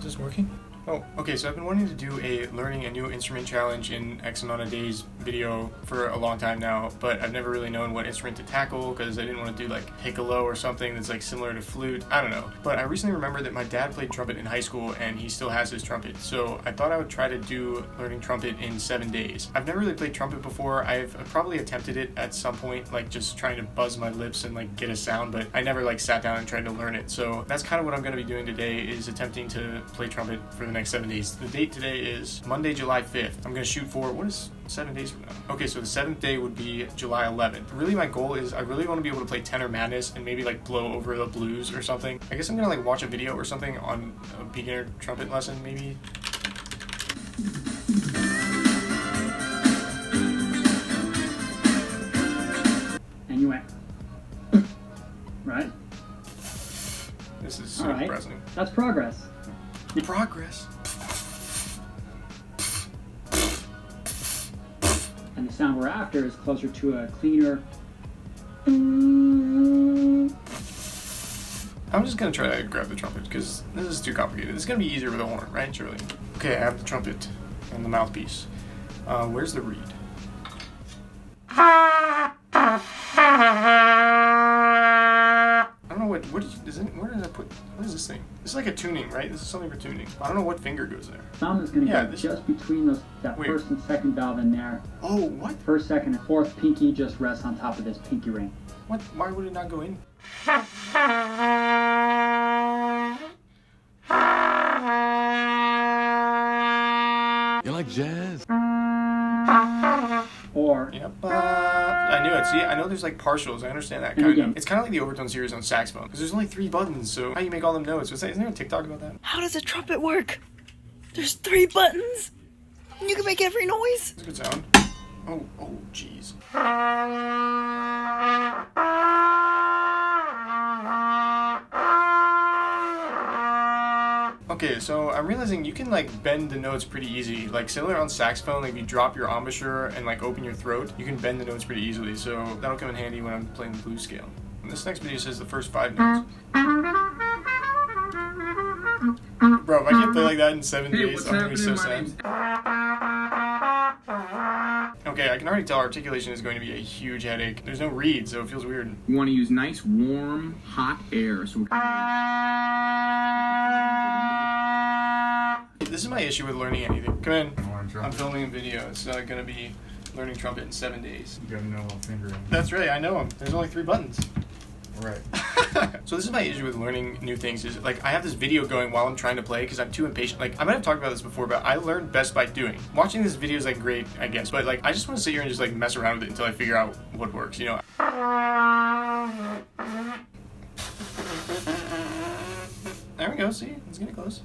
this working? Oh, okay, so I've been wanting to do a learning a new instrument challenge in X amount of days video for a long time now, but I've never really known what instrument to tackle because I didn't want to do like piccolo or something that's like similar to flute. I don't know. But I recently remembered that my dad played trumpet in high school and he still has his trumpet, so I thought I would try to do learning trumpet in 7 days. I've never really played trumpet before. I've probably attempted it at some point, like just trying to buzz my lips and like get a sound, but I never like sat down and tried to learn it. So that's kind of what I'm going to be doing today, is attempting to play trumpet for the next 7 days. The date today is Monday, July 5th. I'm going to shoot for, what is 7 days from now? Okay, so the 7th day would be July 11th. Really my goal is I really want to be able to play Tenor Madness and maybe like blow over the blues or something. I guess I'm going to like watch a video or something on a beginner trumpet lesson maybe. And you went, right? This is so depressing. That's progress. Progress. And the sound we're after is closer to a cleaner. I'm just gonna try to grab the trumpet because this is too complicated. It's gonna be easier with a horn, right? Surely. Okay, I have the trumpet and the mouthpiece. Where's the reed? I don't know what where did I put? What is this thing? This is like a tuning, right? This is something for tuning. I don't know what finger goes there. Thumb is going to go just between that first and second valve in there. Oh, what? First, second, and fourth pinky just rests on top of this pinky ring. What? Why would it not go in? You like jazz? Or... Yep. I knew it. See, I know there's like partials. I understand that kind of. It's kind of like the overtone series on saxophone, because there's only 3 buttons, so how do you make all them notes? Isn't there a TikTok about that? How does a trumpet work? There's 3 buttons. You can make every noise. That's a good sound. Oh, jeez. Okay, so I'm realizing you can like bend the notes pretty easy. Like similar on saxophone, like if you drop your embouchure and like open your throat, you can bend the notes pretty easily. So that'll come in handy when I'm playing the blues scale. And this next video says the first 5 notes. Bro, if I can't play like that in 7 days, I'm gonna be so sad. Okay, I can already tell articulation is going to be a huge headache. There's no reed, so it feels weird. You want to use nice, warm, hot air. So this is my issue with learning anything. Come in. I'm filming a video. It's gonna be learning trumpet in 7 days. You gotta know what finger. That's right, I know them. There's only 3 buttons. Right. So this is my issue with learning new things, is like I have this video going while I'm trying to play because I'm too impatient. Like I might have talked about this before, but I learned best by doing. Watching this video is like great, I guess, but like I just want to sit here and just like mess around with it until I figure out what works, you know? There we go, see? It's getting close.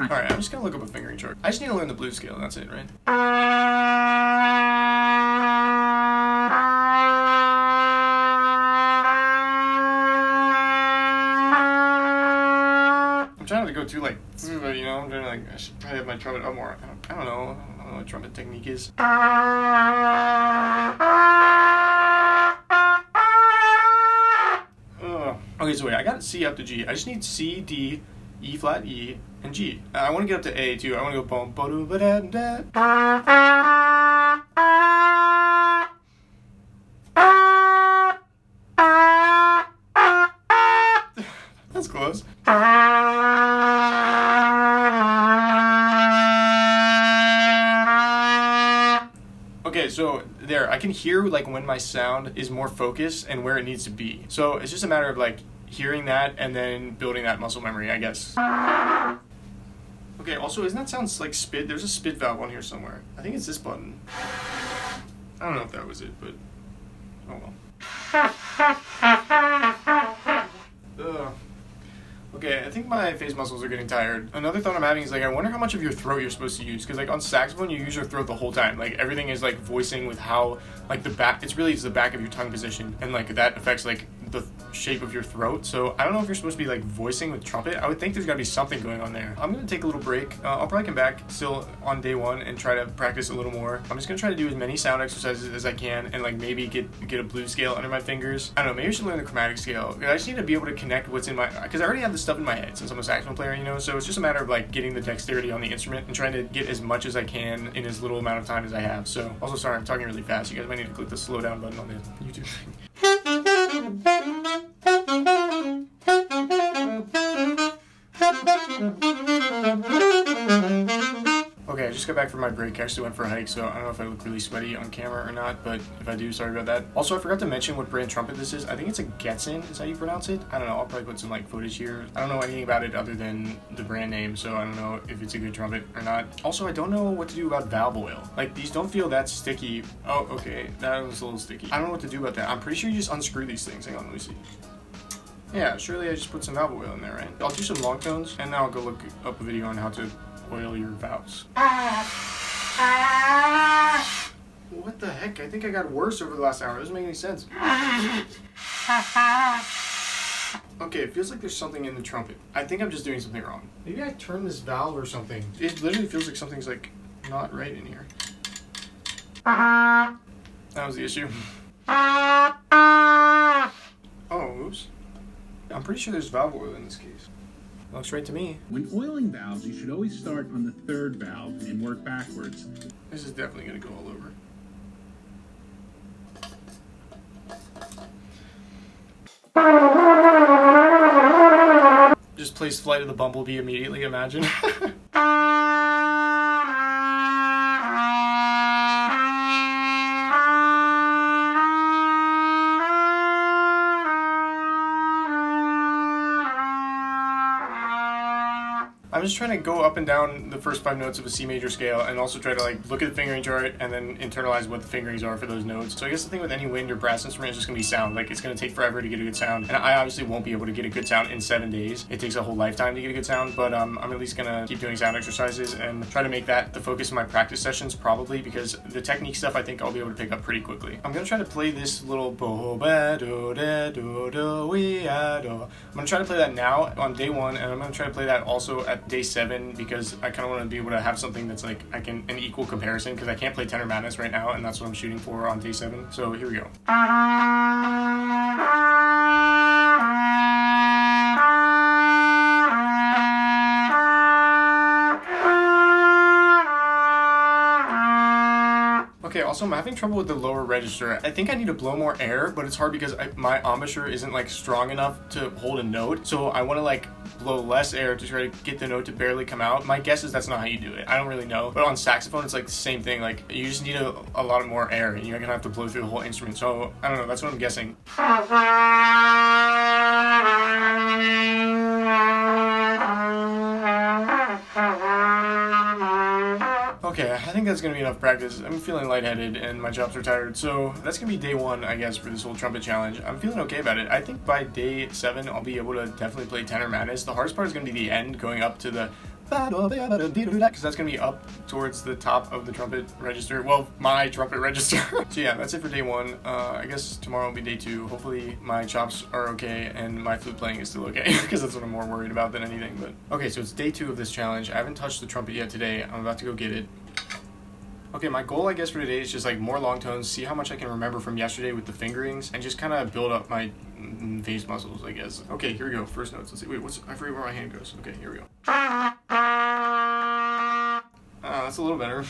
Alright, I'm just gonna look up a fingering chart. I just need to learn the blues scale, and that's it, right? I'm trying to go too like, you know, I'm trying to like, I should probably have my trumpet up more. I don't know what trumpet technique is. Okay, so wait, I got C up to G. I just need C, D, E flat, E, and G. I want to get up to A too. I want to go boom, ba-doo, ba-da, da. That's close. Okay, so there, I can hear like when my sound is more focused and where it needs to be. So it's just a matter of like hearing that and then building that muscle memory, I guess. Okay, also, isn't that sound like spit? There's a spit valve on here somewhere. I think it's this button. I don't know if that was it, but oh well. Ugh. Okay, I think my face muscles are getting tired. Another thought I'm having is like, I wonder how much of your throat you're supposed to use. Because like on saxophone, you use your throat the whole time. Like everything is like voicing with how like the back, it's really just the back of your tongue position. And like that affects like the shape of your throat. So I don't know if you're supposed to be like voicing with trumpet. I would think there's gotta be something going on there. I'm gonna take a little break. I'll probably come back still on day 1 and try to practice a little more. I'm just gonna try to do as many sound exercises as I can and like maybe get a blues scale under my fingers. I don't know, maybe I should learn the chromatic scale. I just need to be able to connect what's in my, because I already have the stuff in my head since I'm a saxophone player, you know, so it's just a matter of like getting the dexterity on the instrument and trying to get as much as I can in as little amount of time as I have. So also, sorry, I'm talking really fast. You guys might need to click the slow down button on the YouTube thing. Okay, I just got back from my break. I actually went for a hike, so I don't know if I look really sweaty on camera or not, but if I do, sorry about that. Also, I forgot to mention what brand trumpet this is. I think it's a Getzen, is how you pronounce it. I don't know, I'll probably put some like footage here. I don't know anything about it other than the brand name, so I don't know if it's a good trumpet or not. Also, I don't know what to do about valve oil. Like, these don't feel that sticky. Oh, okay, that was a little sticky. I don't know what to do about that. I'm pretty sure you just unscrew these things. Hang on, let me see. Yeah, surely I just put some valve oil in there, right? I'll do some long tones, and now I'll go look up a video on how to oil your valves. What the heck? I think I got worse over the last hour. It doesn't make any sense. Okay, it feels like there's something in the trumpet. I think I'm just doing something wrong. Maybe I turned this valve or something. It literally feels like something's like not right in here. That was the issue. Oh, oops. I'm pretty sure there's valve oil in this case. Looks right to me. When oiling valves, you should always start on the 3rd valve and work backwards. This is definitely gonna go all over. Just plays Flight of the Bumblebee immediately, imagine. I'm just trying to go up and down the first 5 notes of a C major scale and also try to like look at the fingering chart and then internalize what the fingerings are for those notes. So I guess the thing with any wind or brass instrument is just gonna be sound. Like, it's gonna take forever to get a good sound. And I obviously won't be able to get a good sound in 7 days. It takes a whole lifetime to get a good sound, but I'm at least gonna keep doing sound exercises and try to make that the focus of my practice sessions, probably, because the technique stuff I think I'll be able to pick up pretty quickly. I'm gonna try to play this little I'm gonna try to play that now on day 1, and I'm gonna try to play that also at day 7, because I kind of want to be able to have something that's like an equal comparison, because I can't play Tenor Madness right now, and that's what I'm shooting for on day 7. So here we go. Okay, also I'm having trouble with the lower register. I think I need to blow more air, but it's hard because my embouchure isn't like strong enough to hold a note. So I want to like blow less air to try to get the note to barely come out. My guess is that's not how you do it. I don't really know. But on saxophone, it's like the same thing. Like, you just need a lot more air, and you're gonna have to blow through the whole instrument. So I don't know, that's what I'm guessing. Okay, I think that's gonna be enough practice. I'm feeling lightheaded and my chops are tired, so that's gonna be day 1, I guess, for this whole trumpet challenge. I'm feeling okay about it. I think by day 7, I'll be able to definitely play Tenor Madness. The hardest part is gonna be the end, going up to the because that's gonna be up towards the top of the trumpet register. Well, my trumpet register. So yeah, that's it for day 1. I guess tomorrow will be day 2. Hopefully my chops are okay and my flute playing is still okay, because that's what I'm more worried about than anything. But okay, so it's day 2 of this challenge. I haven't touched the trumpet yet today. I'm about to go get it. Okay, my goal, I guess, for today is just like more long tones, see how much I can remember from yesterday with the fingerings, and just kind of build up my face muscles, I guess. Okay, here we go. First notes. Let's see. Wait, I forget where my hand goes. Okay, here we go. That's a little better.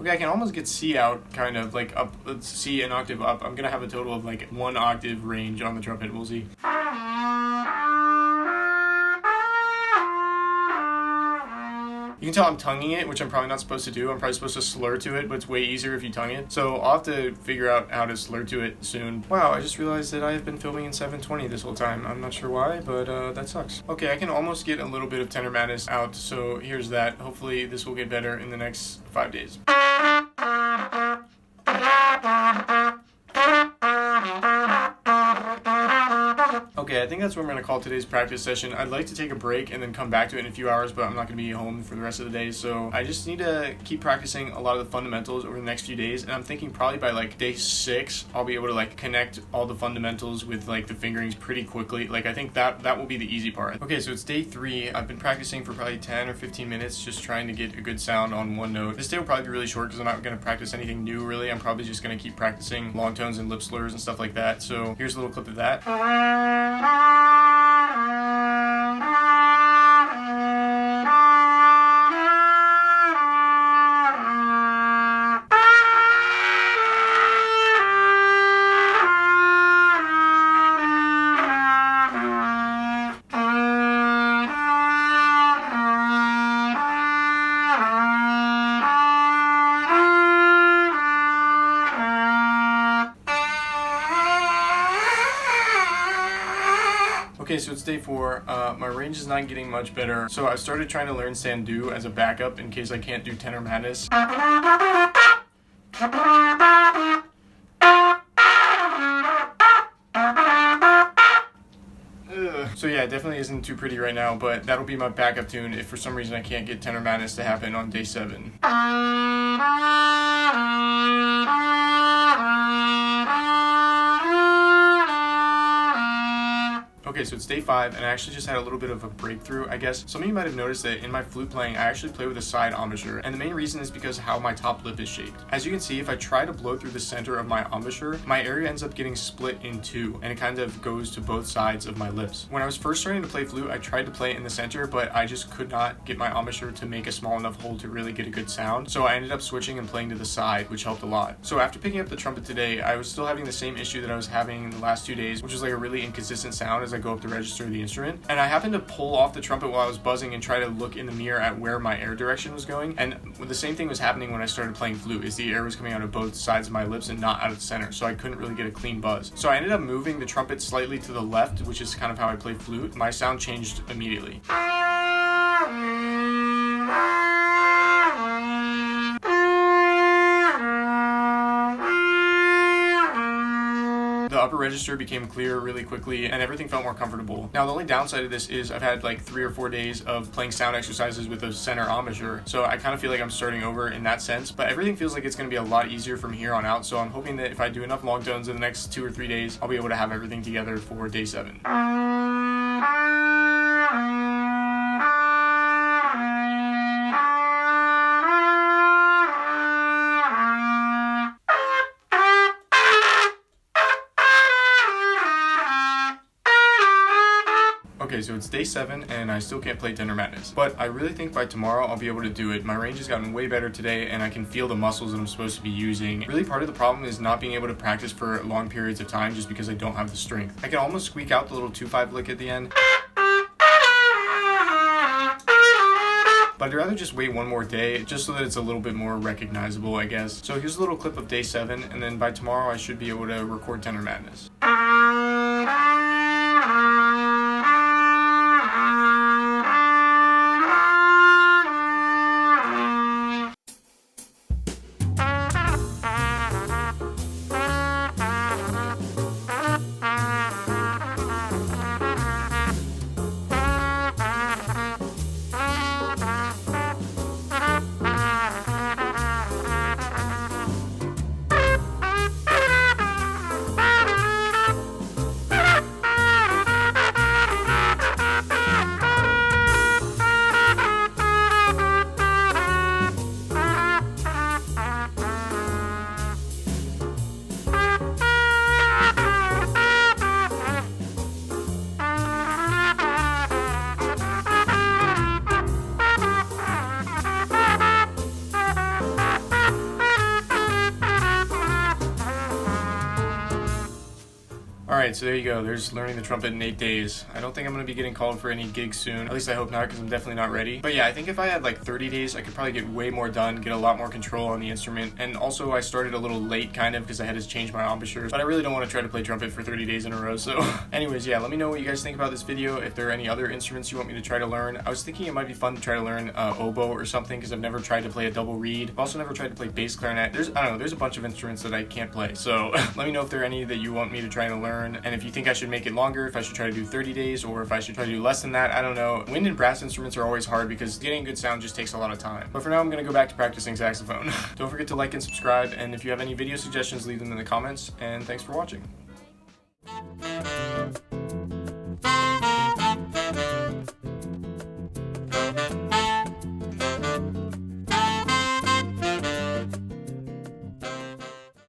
Okay, I can almost get C out, kind of, like up, C an octave up. I'm gonna have a total of like 1 octave range on the trumpet, we'll see. You can tell I'm tonguing it, which I'm probably not supposed to do. I'm probably supposed to slur to it, but it's way easier if you tongue it. So I'll have to figure out how to slur to it soon. Wow, I just realized that I have been filming in 720 this whole time. I'm not sure why, but that sucks. Okay, I can almost get a little bit of Tenor Madness out, so here's that. Hopefully this will get better in the next 5 days. Okay, I think that's what I'm going to call today's practice session. I'd like to take a break and then come back to it in a few hours, but I'm not going to be home for the rest of the day, so I just need to keep practicing a lot of the fundamentals over the next few days, and I'm thinking probably by like day 6, I'll be able to like connect all the fundamentals with like the fingerings pretty quickly. Like I think that will be the easy part. Okay, so it's day 3. I've been practicing for probably 10 or 15 minutes just trying to get a good sound on one note. This day will probably be really short because I'm not going to practice anything new really. I'm probably just going to keep practicing long tones and lip slurs and stuff like that. So here's a little clip of that. Okay, so it's day 4. My range is not getting much better, so I started trying to learn Sandu as a backup in case I can't do Tenor Madness. So yeah, it definitely isn't too pretty right now, but that'll be my backup tune if for some reason I can't get Tenor Madness to happen on day 7. Okay, so it's day 5, and I actually just had a little bit of a breakthrough, I guess. Some of you might have noticed that in my flute playing, I actually play with a side embouchure, and the main reason is because how my top lip is shaped. As you can see, if I try to blow through the center of my embouchure, my area ends up getting split in 2, and it kind of goes to both sides of my lips. When I was first starting to play flute, I tried to play in the center, but I just could not get my embouchure to make a small enough hole to really get a good sound, so I ended up switching and playing to the side, which helped a lot. So after picking up the trumpet today, I was still having the same issue that I was having the last 2 days, which was like a really inconsistent sound as I go up to register the instrument. And I happened to pull off the trumpet while I was buzzing and try to look in the mirror at where my air direction was going, and the same thing was happening when I started playing flute, is the air was coming out of both sides of my lips and not out of the center, so I couldn't really get a clean buzz. So I ended up moving the trumpet slightly to the left, which is kind of how I play flute. My sound changed immediately. The upper register became clear really quickly and everything felt more comfortable. Now the only downside of this is I've had like 3 or 4 days of playing sound exercises with a center embouchure, so I kind of feel like I'm starting over in that sense, but everything feels like it's going to be a lot easier from here on out, so I'm hoping that if I do enough long tones in the next 2 or 3 days, I'll be able to have everything together for day 7. Okay, so it's day 7 and I still can't play Tenor Madness, but I really think by tomorrow I'll be able to do it. My range has gotten way better today and I can feel the muscles that I'm supposed to be using. Really part of the problem is not being able to practice for long periods of time just because I don't have the strength. I can almost squeak out the little 2/5 lick at the end, but I'd rather just wait one more day just so that it's a little bit more recognizable, I guess. So here's a little clip of day 7, and then by tomorrow I should be able to record Tenor Madness. Alright, so there you go. There's learning the trumpet in 8 days. I don't think I'm going to be getting called for any gigs soon. At least I hope not, because I'm definitely not ready. But yeah, I think if I had like 30 days, I could probably get way more done, get a lot more control on the instrument. And also I started a little late kind of because I had to change my embouchures. But I really don't want to try to play trumpet for 30 days in a row. So anyways, yeah, let me know what you guys think about this video. If there are any other instruments you want me to try to learn. I was thinking it might be fun to try to learn oboe or something because I've never tried to play a double reed. I've also never tried to play bass clarinet. I don't know, there's a bunch of instruments that I can't play. So let me know if there are any that you want me to try to learn. And if you think I should make it longer, if I should try to do 30 days, or if I should try to do less than that, I don't know. Wind and brass instruments are always hard because getting good sound just takes a lot of time. But for now, I'm gonna go back to practicing saxophone. Don't forget to like and subscribe, and if you have any video suggestions, leave them in the comments, and thanks for watching.